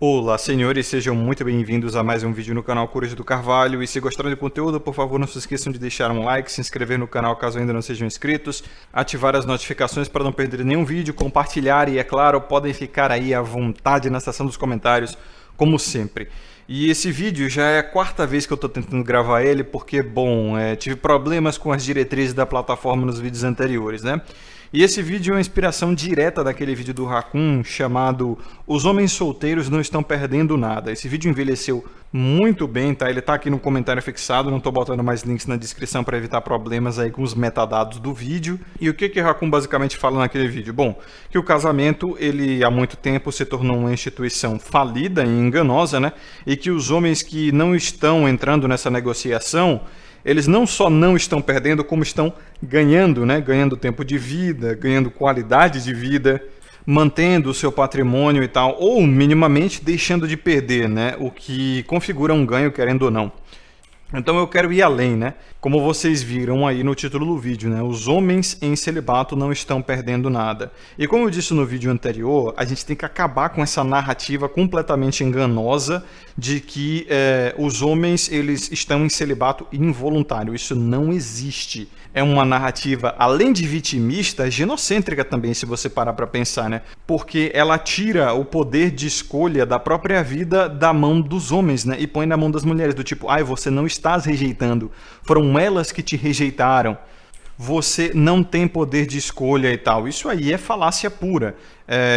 Olá, senhores, sejam muito bem-vindos a mais um vídeo no canal Coruja do Carvalho. E se gostaram do conteúdo, por favor, não se esqueçam de deixar um like, se inscrever no canal caso ainda não sejam inscritos, ativar as notificações para não perder nenhum vídeo, compartilhar e, é claro, podem ficar aí à vontade na seção dos comentários, como sempre. E esse vídeo já é a quarta vez que eu estou tentando gravar ele, porque, bom, tive problemas com as diretrizes da plataforma nos vídeos anteriores, né? E esse vídeo é uma inspiração direta daquele vídeo do Raccoon chamado Os Homens Solteiros Não Estão Perdendo Nada. Esse vídeo envelheceu muito bem, tá? Ele tá aqui no comentário fixado, não tô botando mais links na descrição para evitar problemas aí com os metadados do vídeo. E o que o Raccoon basicamente fala naquele vídeo? Bom, que o casamento, ele há muito tempo se tornou uma instituição falida e enganosa, né? E que os homens que não estão entrando nessa negociação, eles não só não estão perdendo, como estão ganhando, né? Ganhando tempo de vida, ganhando qualidade de vida, mantendo o seu patrimônio e tal, ou minimamente deixando de perder, né? O que configura um ganho, querendo ou não. Então eu quero ir além, né? Como vocês viram aí no título do vídeo, né? Os homens em celibato não estão perdendo nada. E como eu disse no vídeo anterior, a gente tem que acabar com essa narrativa completamente enganosa de que os homens eles estão em celibato involuntário. Isso não existe. É uma narrativa, além de vitimista, genocêntrica também, se você parar para pensar, né? Porque ela tira o poder de escolha da própria vida da mão dos homens, né? E põe na mão das mulheres, do tipo, ai, você não está as rejeitando, foram elas que te rejeitaram, você não tem poder de escolha e tal. Isso aí é falácia pura,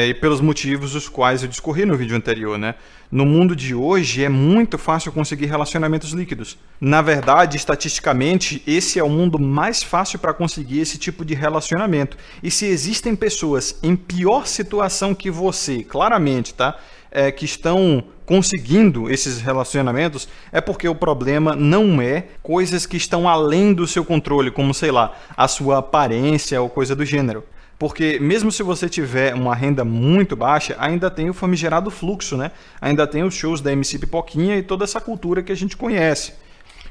e pelos motivos os quais eu discorri no vídeo anterior, né? No mundo de hoje é muito fácil conseguir relacionamentos líquidos. Na verdade, estatisticamente, esse é o mundo mais fácil para conseguir esse tipo de relacionamento. E se existem pessoas em pior situação que você, claramente, tá? Que estão conseguindo esses relacionamentos, é porque o problema não é coisas que estão além do seu controle, como, sei lá, a sua aparência ou coisa do gênero. Porque mesmo se você tiver uma renda muito baixa, ainda tem o famigerado fluxo, né? Ainda tem os shows da MC Pipoquinha e toda essa cultura que a gente conhece.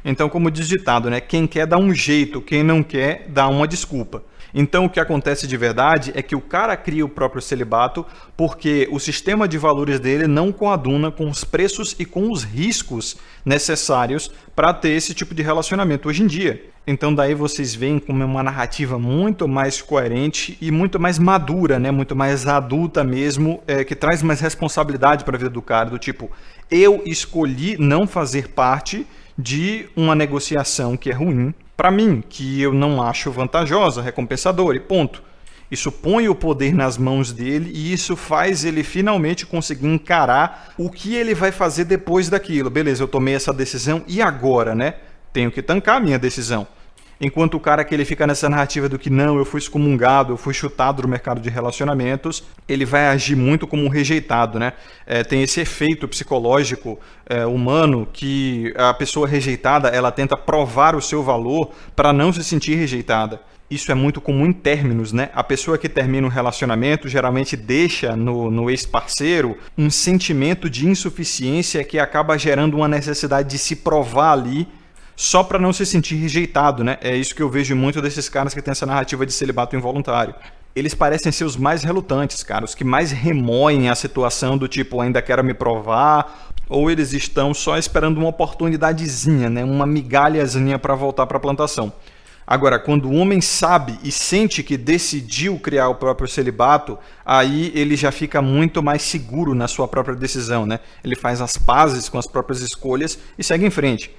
Então, como diz ditado, né? Quem quer dá um jeito, quem não quer dá uma desculpa. Então, o que acontece de verdade é que o cara cria o próprio celibato porque o sistema de valores dele não coaduna com os preços e com os riscos necessários para ter esse tipo de relacionamento hoje em dia. Então, daí vocês veem como é uma narrativa muito mais coerente e muito mais madura, né? Muito mais adulta mesmo, que traz mais responsabilidade para a vida do cara, do tipo, eu escolhi não fazer parte de uma negociação que é ruim para mim, que eu não acho vantajosa, recompensadora e ponto. Isso põe o poder nas mãos dele e isso faz ele finalmente conseguir encarar o que ele vai fazer depois daquilo. Beleza, eu tomei essa decisão e agora, né? Tenho que tancar a minha decisão. Enquanto o cara que ele fica nessa narrativa do que não, eu fui excomungado, eu fui chutado do mercado de relacionamentos, ele vai agir muito como um rejeitado, né? Tem esse efeito psicológico humano que a pessoa rejeitada, ela tenta provar o seu valor para não se sentir rejeitada. Isso é muito comum em términos, né? A pessoa que termina um relacionamento geralmente deixa no ex-parceiro um sentimento de insuficiência que acaba gerando uma necessidade de se provar ali só para não se sentir rejeitado, né? É isso que eu vejo muito desses caras que têm essa narrativa de celibato involuntário. Eles parecem ser os mais relutantes, cara, os que mais remoem a situação do tipo, ainda quero me provar, ou eles estão só esperando uma oportunidadezinha, né? Uma migalhazinha para voltar para a plantação. Agora, quando o homem sabe e sente que decidiu criar o próprio celibato, aí ele já fica muito mais seguro na sua própria decisão, né? Ele faz as pazes com as próprias escolhas e segue em frente.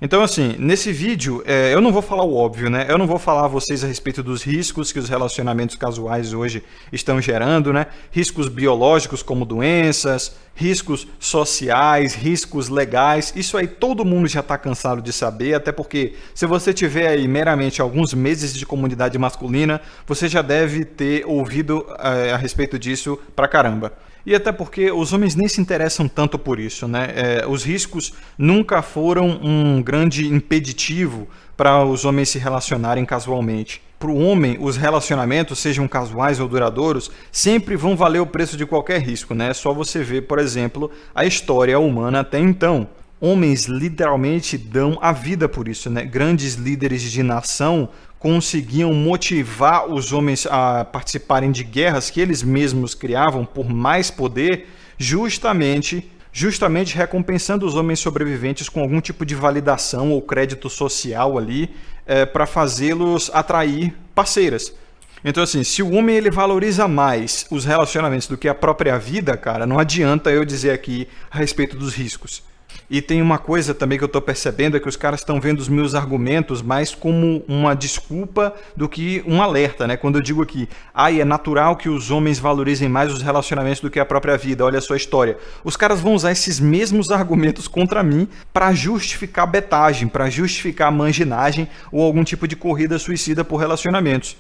Então, assim, nesse vídeo, eu não vou falar o óbvio, né? Eu não vou falar a vocês a respeito dos riscos que os relacionamentos casuais hoje estão gerando, né? Riscos biológicos como doenças, riscos sociais, riscos legais. Isso aí todo mundo já está cansado de saber, até porque se você tiver aí meramente alguns meses de comunidade masculina, você já deve ter ouvido a respeito disso pra caramba. E até porque os homens nem se interessam tanto por isso, né? Os riscos nunca foram um grande impeditivo para os homens se relacionarem casualmente. Para o homem, os relacionamentos, sejam casuais ou duradouros, sempre vão valer o preço de qualquer risco, né? É só você ver, por exemplo, a história humana até então. Homens literalmente dão a vida por isso, né? Grandes líderes de nação conseguiam motivar os homens a participarem de guerras que eles mesmos criavam por mais poder, justamente recompensando os homens sobreviventes com algum tipo de validação ou crédito social ali, para fazê-los atrair parceiras. Então, assim, se o homem ele valoriza mais os relacionamentos do que a própria vida, cara, não adianta eu dizer aqui a respeito dos riscos. E tem uma coisa também que eu estou percebendo, é que os caras estão vendo os meus argumentos mais como uma desculpa do que um alerta, né? Quando eu digo aqui, é natural que os homens valorizem mais os relacionamentos do que a própria vida, olha a sua história. Os caras vão usar esses mesmos argumentos contra mim para justificar betagem, para justificar manginagem ou algum tipo de corrida suicida por relacionamentos.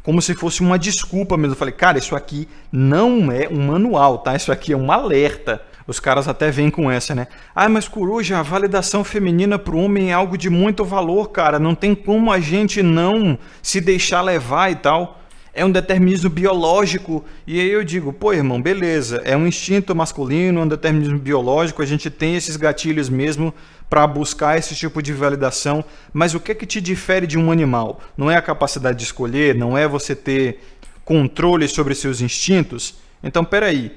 Como se fosse uma desculpa mesmo. Eu falei, cara, isso aqui não é um manual, tá? Isso aqui é um alerta. Os caras até vêm com essa, né? Mas Coruja, a validação feminina pro homem é algo de muito valor, cara. Não tem como a gente não se deixar levar e tal. É um determinismo biológico. E aí eu digo, pô, irmão, beleza. É um instinto masculino, um determinismo biológico. A gente tem esses gatilhos mesmo para buscar esse tipo de validação. Mas o que é que te difere de um animal? Não é a capacidade de escolher? Não é você ter controle sobre seus instintos? Então, peraí.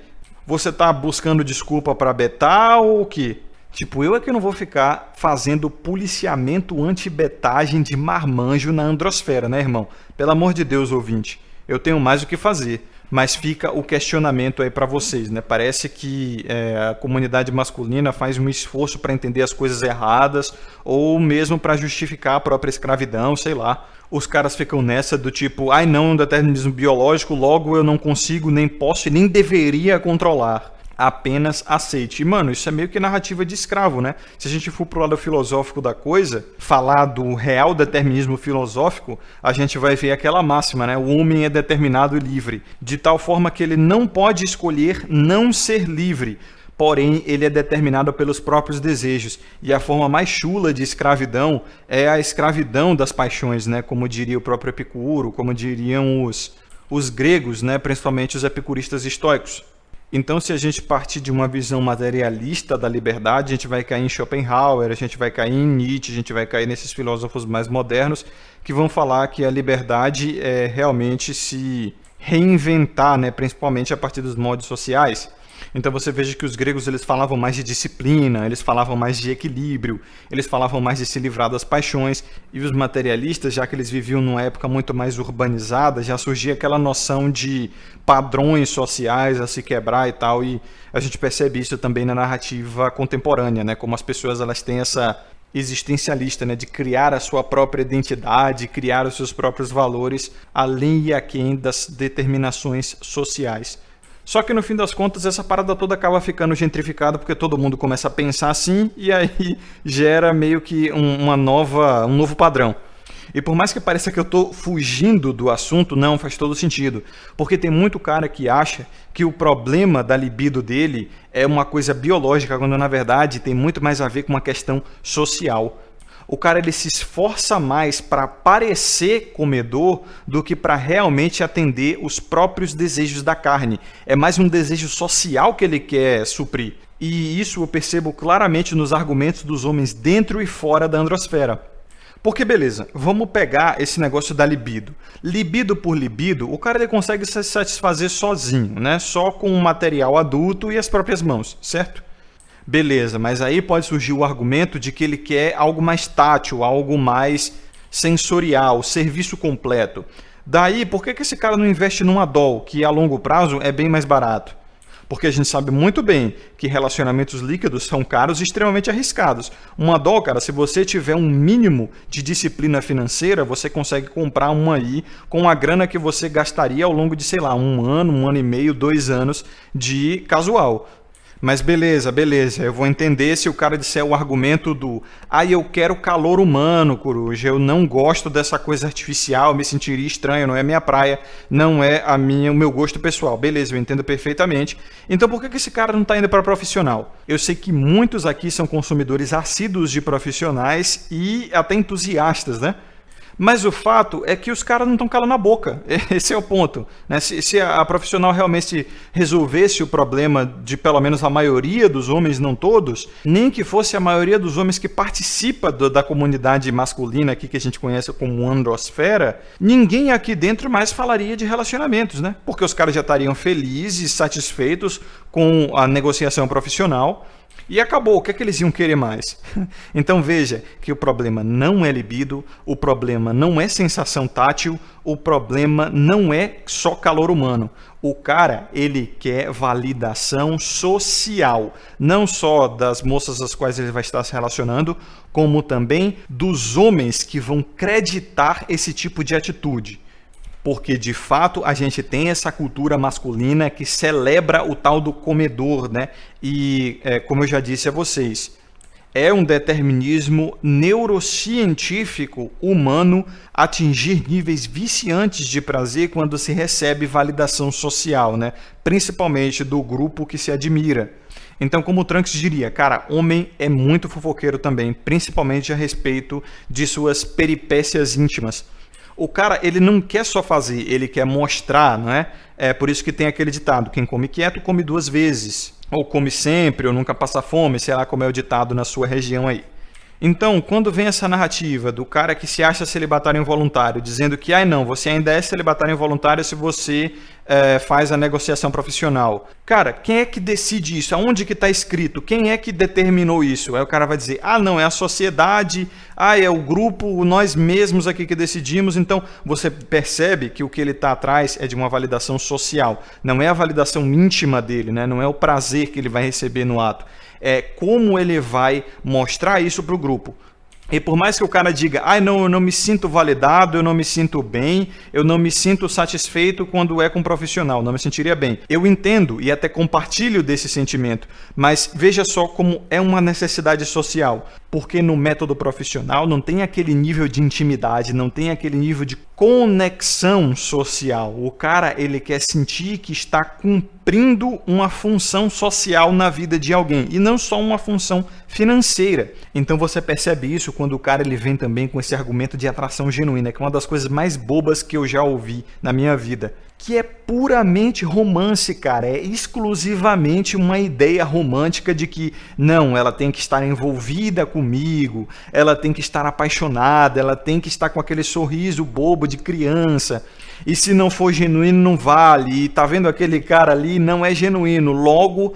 Você tá buscando desculpa para betar ou o quê? Tipo, eu é que não vou ficar fazendo policiamento anti-betagem de marmanjo na androsfera, né, irmão? Pelo amor de Deus, ouvinte. Eu tenho mais o que fazer. Mas fica o questionamento aí para vocês, né? Parece que a comunidade masculina faz um esforço para entender as coisas erradas ou mesmo para justificar a própria escravidão, sei lá. Os caras ficam nessa do tipo, não, é um determinismo biológico, logo eu não consigo, nem posso e nem deveria controlar. Apenas aceite. E, mano, isso é meio que narrativa de escravo, né? Se a gente for pro lado filosófico da coisa, falar do real determinismo filosófico, a gente vai ver aquela máxima, né? O homem é determinado e livre, de tal forma que ele não pode escolher não ser livre. Porém, ele é determinado pelos próprios desejos. E a forma mais chula de escravidão é a escravidão das paixões, né? Como diria o próprio Epicuro, como diriam os gregos, né? Principalmente os epicuristas estoicos. Então, se a gente partir de uma visão materialista da liberdade, a gente vai cair em Schopenhauer, a gente vai cair em Nietzsche, a gente vai cair nesses filósofos mais modernos que vão falar que a liberdade é realmente se reinventar, né? Principalmente a partir dos moldes sociais. Então você veja que os gregos eles falavam mais de disciplina, eles falavam mais de equilíbrio, eles falavam mais de se livrar das paixões, e os materialistas, já que eles viviam numa época muito mais urbanizada, já surgia aquela noção de padrões sociais a se quebrar e tal, e a gente percebe isso também na narrativa contemporânea, né? Como as pessoas elas têm essa existencialista, né? De criar a sua própria identidade, criar os seus próprios valores, além e aquém das determinações sociais. Só que no fim das contas essa parada toda acaba ficando gentrificada porque todo mundo começa a pensar assim e aí gera meio que um novo padrão. E por mais que pareça que eu estou fugindo do assunto, não, faz todo sentido. Porque tem muito cara que acha que o problema da libido dele é uma coisa biológica, quando na verdade tem muito mais a ver com uma questão social. O cara ele se esforça mais para parecer comedor do que para realmente atender os próprios desejos da carne. É mais um desejo social que ele quer suprir. E isso eu percebo claramente nos argumentos dos homens dentro e fora da androsfera. Porque beleza, vamos pegar esse negócio da libido. Libido por libido, o cara ele consegue se satisfazer sozinho, né? Só com o material adulto e as próprias mãos, certo? Beleza, mas aí pode surgir o argumento de que ele quer algo mais tátil, algo mais sensorial, serviço completo. Daí, por que esse cara não investe num ADOL, que a longo prazo é bem mais barato? Porque a gente sabe muito bem que relacionamentos líquidos são caros e extremamente arriscados. Um ADOL, cara, se você tiver um mínimo de disciplina financeira, você consegue comprar um aí com a grana que você gastaria ao longo de, sei lá, um ano e meio, 2 anos de casual. Mas beleza, eu vou entender se o cara disser o argumento do eu quero calor humano, coruja, eu não gosto dessa coisa artificial, me sentiria estranho, não é minha praia, não é o meu gosto pessoal. Beleza, eu entendo perfeitamente. Então por que esse cara não está indo para profissional? Eu sei que muitos aqui são consumidores assíduos de profissionais e até entusiastas, né? Mas o fato é que os caras não estão calando a boca. Esse é o ponto, né? Se a profissional realmente resolvesse o problema de pelo menos a maioria dos homens, não todos, nem que fosse a maioria dos homens que participa da comunidade masculina aqui que a gente conhece como androsfera, ninguém aqui dentro mais falaria de relacionamentos, né? Porque os caras já estariam felizes, satisfeitos com a negociação profissional. E acabou, o que é que eles iam querer mais? Então veja que o problema não é libido, o problema não é sensação tátil, o problema não é só calor humano. O cara, ele quer validação social, não só das moças às quais ele vai estar se relacionando, como também dos homens que vão creditar esse tipo de atitude. Porque, de fato, a gente tem essa cultura masculina que celebra o tal do comedor, né? E, como eu já disse a vocês, é um determinismo neurocientífico humano atingir níveis viciantes de prazer quando se recebe validação social, né? Principalmente do grupo que se admira. Então, como o Trunks diria, cara, homem é muito fofoqueiro também, principalmente a respeito de suas peripécias íntimas. O cara, ele não quer só fazer, ele quer mostrar, não é? É por isso que tem aquele ditado, quem come quieto come duas vezes. Ou come sempre, ou nunca passa fome, sei lá como é o ditado na sua região aí. Então, quando vem essa narrativa do cara que se acha celibatário involuntário, dizendo que, não, você ainda é celibatário involuntário se você faz a negociação profissional. Cara, quem é que decide isso? Aonde que está escrito? Quem é que determinou isso? Aí o cara vai dizer, não, é a sociedade, é o grupo, nós mesmos aqui que decidimos. Então, você percebe que o que ele está atrás é de uma validação social. Não é a validação íntima dele, né? Não é o prazer que ele vai receber no ato. É como ele vai mostrar isso para o grupo. E por mais que o cara diga, não, eu não me sinto validado, eu não me sinto bem, eu não me sinto satisfeito quando é com um profissional, não me sentiria bem. Eu entendo e até compartilho desse sentimento, mas veja só como é uma necessidade social. Porque no método profissional não tem aquele nível de intimidade, não tem aquele nível de conexão social. O cara, ele quer sentir que está cumprindo uma função social na vida de alguém e não só uma função financeira. Então você percebe isso quando o cara ele vem também com esse argumento de atração genuína, que é uma das coisas mais bobas que eu já ouvi na minha vida. Que é puramente romance, cara. É exclusivamente uma ideia romântica de que, não, ela tem que estar envolvida comigo, ela tem que estar apaixonada, ela tem que estar com aquele sorriso bobo de criança. E se não for genuíno, não vale. E tá vendo aquele cara ali, não é genuíno. Logo,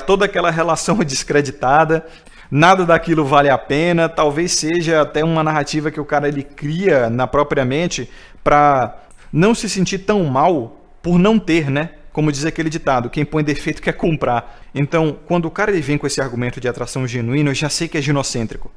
toda aquela relação é descreditada. Nada daquilo vale a pena. Talvez seja até uma narrativa que o cara ele cria na própria mente para não se sentir tão mal por não ter, né? Como diz aquele ditado, quem põe defeito quer comprar. Então, quando o cara ele vem com esse argumento de atração genuína, eu já sei que é ginocêntrico.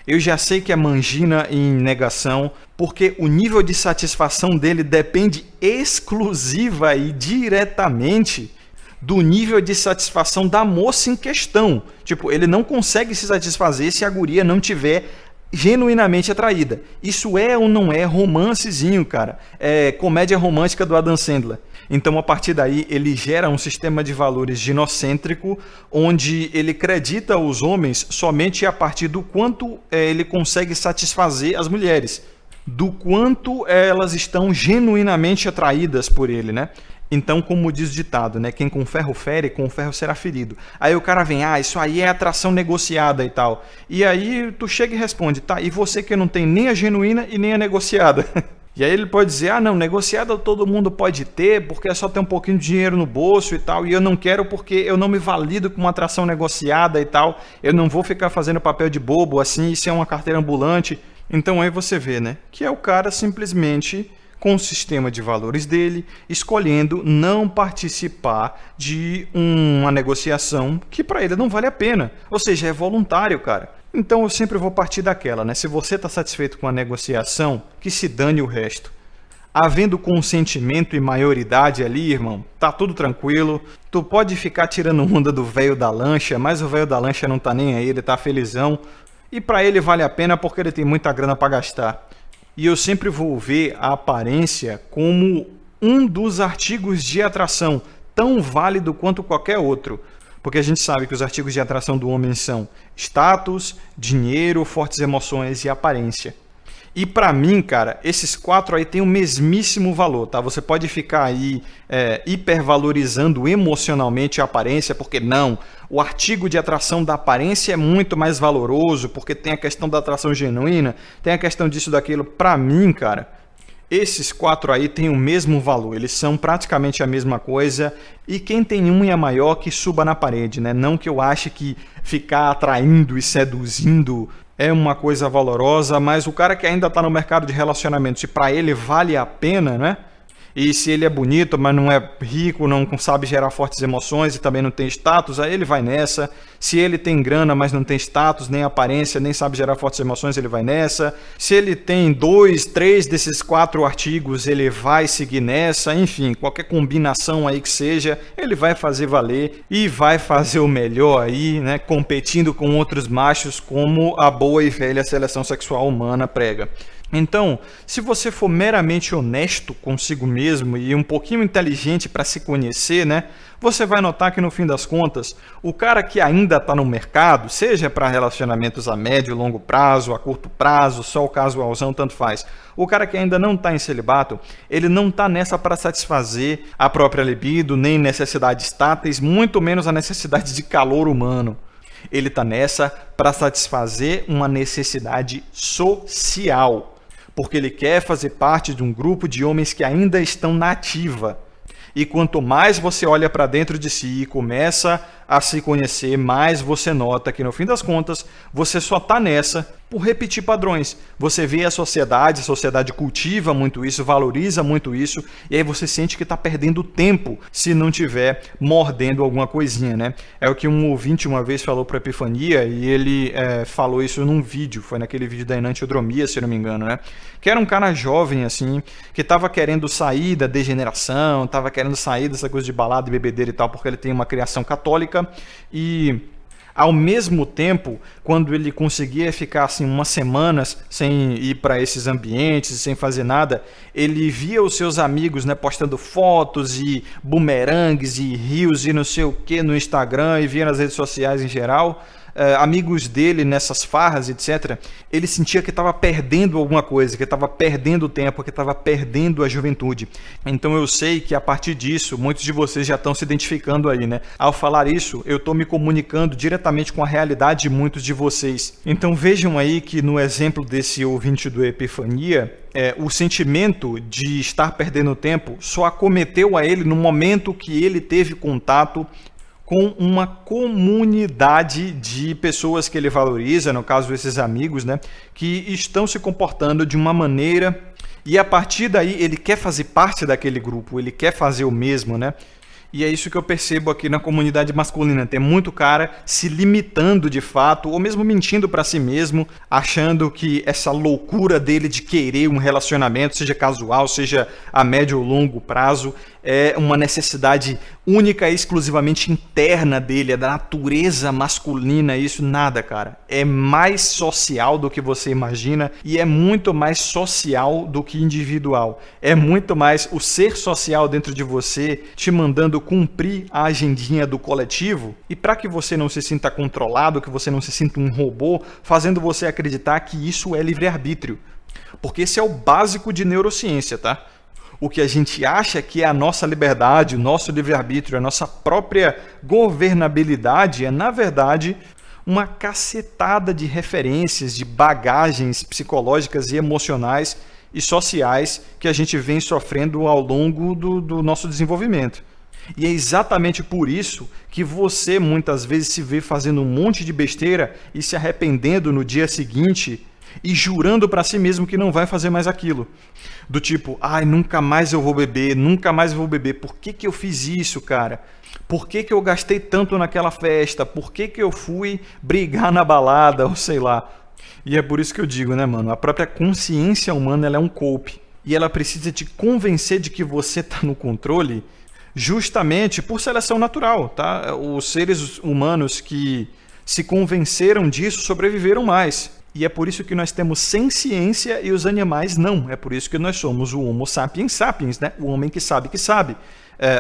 Eu já sei que é mangina em negação, porque o nível de satisfação dele depende exclusiva e diretamente do nível de satisfação da moça em questão. Tipo, ele não consegue se satisfazer se a guria não tiver genuinamente atraída. Isso é ou não é romancezinho, cara? É comédia romântica do Adam Sandler. Então, a partir daí, ele gera um sistema de valores ginocêntrico, onde ele acredita os homens somente a partir do quanto ele consegue satisfazer as mulheres, do quanto elas estão genuinamente atraídas por ele, né? Então, como diz o ditado, né? Quem com ferro fere, com ferro será ferido. Aí o cara vem, isso aí é atração negociada e tal. E aí tu chega e responde, tá, e você que não tem nem a genuína e nem a negociada? E aí ele pode dizer, não, negociada todo mundo pode ter, porque é só ter um pouquinho de dinheiro no bolso e tal, e eu não quero porque eu não me valido com uma atração negociada e tal, eu não vou ficar fazendo papel de bobo assim, isso é uma carteira ambulante. Então aí você vê, né, que é o cara simplesmente com o sistema de valores dele, escolhendo não participar de uma negociação que para ele não vale a pena. Ou seja, é voluntário, cara. Então eu sempre vou partir daquela, né? Se você está satisfeito com a negociação, que se dane o resto. Havendo consentimento e maioridade ali, irmão, tá tudo tranquilo. Tu pode ficar tirando onda do velho da lancha, mas o velho da lancha não tá nem aí, ele tá felizão. E para ele vale a pena porque ele tem muita grana para gastar. E eu sempre vou ver a aparência como um dos artigos de atração, tão válido quanto qualquer outro. Porque a gente sabe que os artigos de atração do homem são status, dinheiro, fortes emoções e aparência. E pra mim, cara, esses 4 aí têm o mesmíssimo valor, tá? Você pode ficar aí hipervalorizando emocionalmente a aparência, porque não, o artigo de atração da aparência é muito mais valoroso, porque tem a questão da atração genuína, tem a questão disso, daquilo. Pra mim, cara, esses 4 aí têm o mesmo valor, eles são praticamente a mesma coisa, e quem tem unha maior que suba na parede, né? Não que eu ache que ficar atraindo e seduzindo é uma coisa valorosa, mas o cara que ainda está no mercado de relacionamento, se para ele vale a pena, né? E se ele é bonito, mas não é rico, não sabe gerar fortes emoções e também não tem status, aí ele vai nessa. Se ele tem grana, mas não tem status, nem aparência, nem sabe gerar fortes emoções, ele vai nessa. Se ele tem 2, 3 desses 4 artigos, ele vai seguir nessa. Enfim, qualquer combinação aí que seja, ele vai fazer valer e vai fazer o melhor aí, né? Competindo com outros machos, como a boa e velha seleção sexual humana prega. Então, se você for meramente honesto consigo mesmo e um pouquinho inteligente para se conhecer, né, você vai notar que no fim das contas, o cara que ainda está no mercado, seja para relacionamentos a médio e longo prazo, a curto prazo, só o casualzão, tanto faz. O cara que ainda não está em celibato, ele não está nessa para satisfazer a própria libido, nem necessidades táteis, muito menos a necessidade de calor humano. Ele está nessa para satisfazer uma necessidade social, porque ele quer fazer parte de um grupo de homens que ainda estão na ativa. E quanto mais você olha para dentro de si e começa a se conhecer, mais você nota que no fim das contas, você só está nessa por repetir padrões. Você vê a sociedade cultiva muito isso, valoriza muito isso, e aí você sente que está perdendo tempo se não tiver mordendo alguma coisinha, né? É o que um ouvinte uma vez falou para Epifania, e ele falou isso num vídeo, foi naquele vídeo da enantiodromia, se não me engano, né? Que era um cara jovem, assim, que estava querendo sair da degeneração, estava querendo sair dessa coisa de balada e bebedeira e tal, porque ele tem uma criação católica, e ao mesmo tempo, quando ele conseguia ficar assim umas semanas sem ir para esses ambientes, sem fazer nada, ele via os seus amigos, né, postando fotos e bumerangues e rios e não sei o que no Instagram, e via nas redes sociais em geral, amigos dele nessas farras, etc. Ele sentia que estava perdendo alguma coisa, que estava perdendo tempo, que estava perdendo a juventude. Então eu sei que a partir disso, muitos de vocês já estão se identificando aí, né? Ao falar isso, eu estou me comunicando diretamente com a realidade de muitos de vocês. Então vejam aí que no exemplo desse ouvinte do Epifania, o sentimento de estar perdendo tempo só acometeu a ele no momento que ele teve contato com uma comunidade de pessoas que ele valoriza, no caso esses amigos, né, que estão se comportando de uma maneira, e a partir daí ele quer fazer parte daquele grupo, ele quer fazer o mesmo, né? E é isso que eu percebo aqui na comunidade masculina. Tem muito cara se limitando de fato, ou mesmo mentindo para si mesmo, achando que essa loucura dele de querer um relacionamento, seja casual, seja a médio ou longo prazo, é uma necessidade única e exclusivamente interna dele, é da natureza masculina. Isso nada, cara. É mais social do que você imagina e é muito mais social do que individual. É muito mais o ser social dentro de você te mandando cumprir a agendinha do coletivo, e para que você não se sinta controlado, que você não se sinta um robô, fazendo você acreditar que isso é livre-arbítrio. Porque esse é o básico de neurociência, tá? O que a gente acha que é a nossa liberdade, o nosso livre-arbítrio, a nossa própria governabilidade, é, na verdade, uma cacetada de referências, de bagagens psicológicas e emocionais e sociais que a gente vem sofrendo ao longo do nosso desenvolvimento. E é exatamente por isso que você muitas vezes se vê fazendo um monte de besteira e se arrependendo no dia seguinte e jurando para si mesmo que não vai fazer mais aquilo. Do tipo, ai, nunca mais eu vou beber, nunca mais eu vou beber. Por que eu fiz isso, cara? Por que eu gastei tanto naquela festa? Por que eu fui brigar na balada? Ou sei lá. E é por isso que eu digo, né, mano? A própria consciência humana, ela é um golpe. E ela precisa te convencer de que você tá no controle justamente por seleção natural, tá? Os seres humanos que se convenceram disso sobreviveram mais. E é por isso que nós temos ciência e os animais não. É por isso que nós somos o Homo sapiens sapiens, né? O homem que sabe que sabe.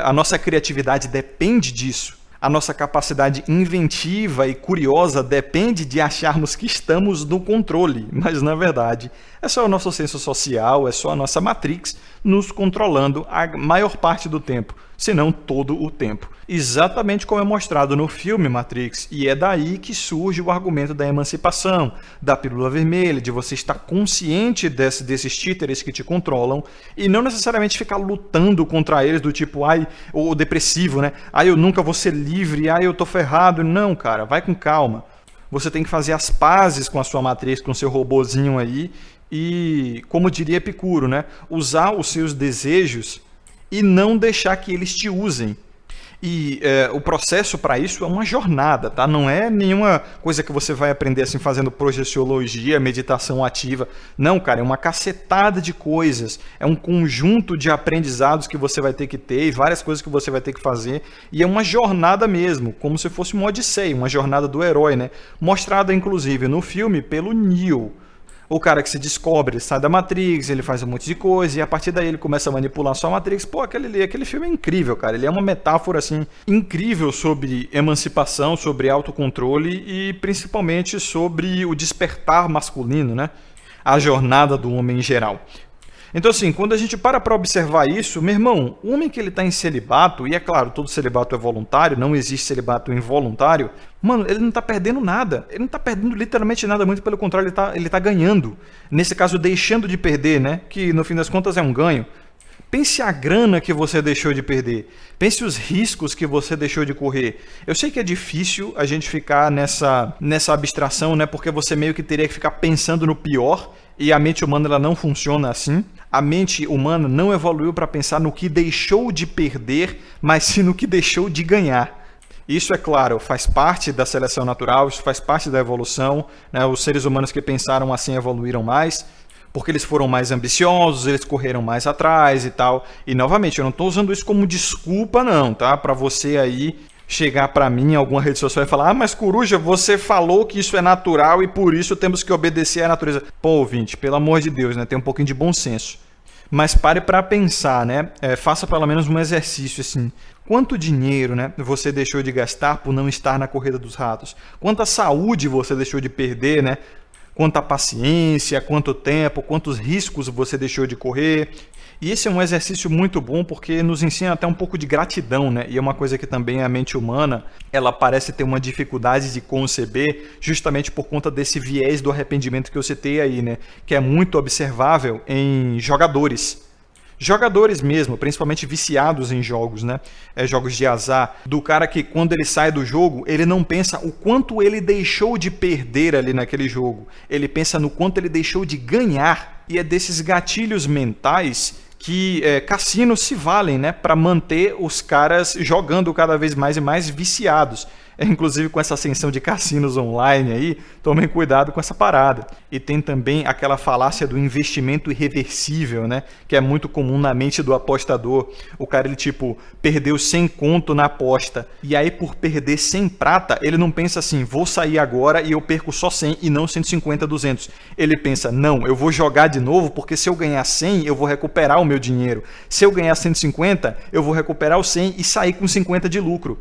A nossa criatividade depende disso. A nossa capacidade inventiva e curiosa depende de acharmos que estamos no controle, mas na verdade é só o nosso senso social, é só a nossa Matrix nos controlando a maior parte do tempo, se não todo o tempo. Exatamente como é mostrado no filme Matrix, e é daí que surge o argumento da emancipação, da pílula vermelha, de você estar consciente desses títeres que te controlam e não necessariamente ficar lutando contra eles do tipo, ai, o depressivo, né? Ai, eu nunca vou ser livre, ai, eu tô ferrado. Não, cara, vai com calma. Você tem que fazer as pazes com a sua Matrix, com o seu robozinho aí e, como diria Epicuro, né? Usar os seus desejos e não deixar que eles te usem. E o processo para isso é uma jornada, tá? Não é nenhuma coisa que você vai aprender assim fazendo projeciologia, meditação ativa. Não, cara, é uma cacetada de coisas. É um conjunto de aprendizados que você vai ter que ter e várias coisas que você vai ter que fazer. E é uma jornada mesmo, como se fosse uma odisseia, uma jornada do herói, né? Mostrada, inclusive, no filme pelo Neo. O cara que se descobre, ele sai da Matrix, ele faz um monte de coisa e a partir daí ele começa a manipular sua Matrix. Pô, aquele filme é incrível, cara. Ele é uma metáfora, assim, incrível sobre emancipação, sobre autocontrole e principalmente sobre o despertar masculino, né? A jornada do homem em geral. Então, assim, quando a gente para observar isso, meu irmão, o homem que ele está em celibato, e é claro, todo celibato é voluntário, não existe celibato involuntário, mano, ele não está perdendo nada. Ele não está perdendo literalmente nada, muito pelo contrário, ele tá ganhando. Nesse caso, deixando de perder, né? Que no fim das contas é um ganho. Pense a grana que você deixou de perder. Pense os riscos que você deixou de correr. Eu sei que é difícil a gente ficar nessa abstração, né? Porque você meio que teria que ficar pensando no pior. E a mente humana ela não funciona assim. A mente humana não evoluiu para pensar no que deixou de perder, mas sim no que deixou de ganhar. Isso, é claro, faz parte da seleção natural, isso faz parte da evolução, né? Os seres humanos que pensaram assim evoluíram mais, porque eles foram mais ambiciosos, eles correram mais atrás e tal. E, novamente, eu não estou usando isso como desculpa, não, tá? Para você aí chegar para mim em alguma rede social e falar: ah, mas Coruja, você falou que isso é natural e por isso temos que obedecer à natureza. Pô, ouvinte, pelo amor de Deus, né? Tem um pouquinho de bom senso. Mas pare para pensar, né? Faça pelo menos um exercício assim. Quanto dinheiro, né, você deixou de gastar por não estar na corrida dos ratos? Quanta saúde você deixou de perder, né? Quanta paciência, quanto tempo, quantos riscos você deixou de correr. E esse é um exercício muito bom porque nos ensina até um pouco de gratidão, né? E é uma coisa que também a mente humana, ela parece ter uma dificuldade de conceber justamente por conta desse viés do arrependimento que eu citei aí, né? Que é muito observável em jogadores. Jogadores mesmo, principalmente viciados em jogos, né? Jogos de azar, do cara que quando ele sai do jogo, ele não pensa o quanto ele deixou de perder ali naquele jogo. Ele pensa no quanto ele deixou de ganhar. E é desses gatilhos mentais que cassinos se valem, né? Para manter os caras jogando cada vez mais e mais viciados. Inclusive com essa ascensão de cassinos online aí, tomem cuidado com essa parada. E tem também aquela falácia do investimento irreversível, né? Que é muito comum na mente do apostador. O cara, ele tipo, perdeu 100 conto na aposta. E aí por perder 100 prata, ele não pensa assim, vou sair agora e eu perco só 100 e não 150, 200. Ele pensa, não, eu vou jogar de novo porque se eu ganhar 100, eu vou recuperar o meu dinheiro. Se eu ganhar 150, eu vou recuperar o 100 e sair com 50 de lucro.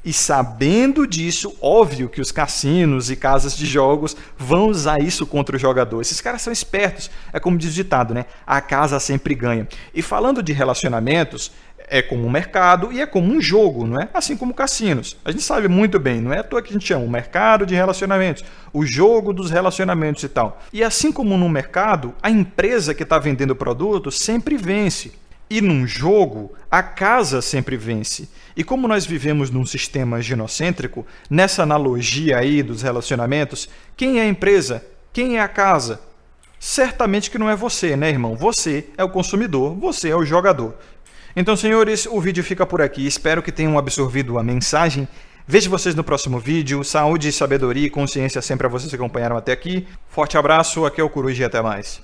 E sabendo disso, óbvio que os cassinos e casas de jogos vão usar isso contra o jogador. Esses caras são espertos. É como diz o ditado, né? A casa sempre ganha. E falando de relacionamentos, é como um mercado e é como um jogo, não é? Assim como cassinos. A gente sabe muito bem, não é à toa que a gente chama o mercado de relacionamentos, o jogo dos relacionamentos e tal. E assim como no mercado, a empresa que está vendendo o produto sempre vence. E num jogo, a casa sempre vence. E como nós vivemos num sistema ginocêntrico, nessa analogia aí dos relacionamentos, quem é a empresa? Quem é a casa? Certamente que não é você, né, irmão? Você é o consumidor, você é o jogador. Então, senhores, o vídeo fica por aqui. Espero que tenham absorvido a mensagem. Vejo vocês no próximo vídeo. Saúde, sabedoria e consciência sempre a vocês que acompanharam até aqui. Forte abraço, aqui é o Coruja e até mais.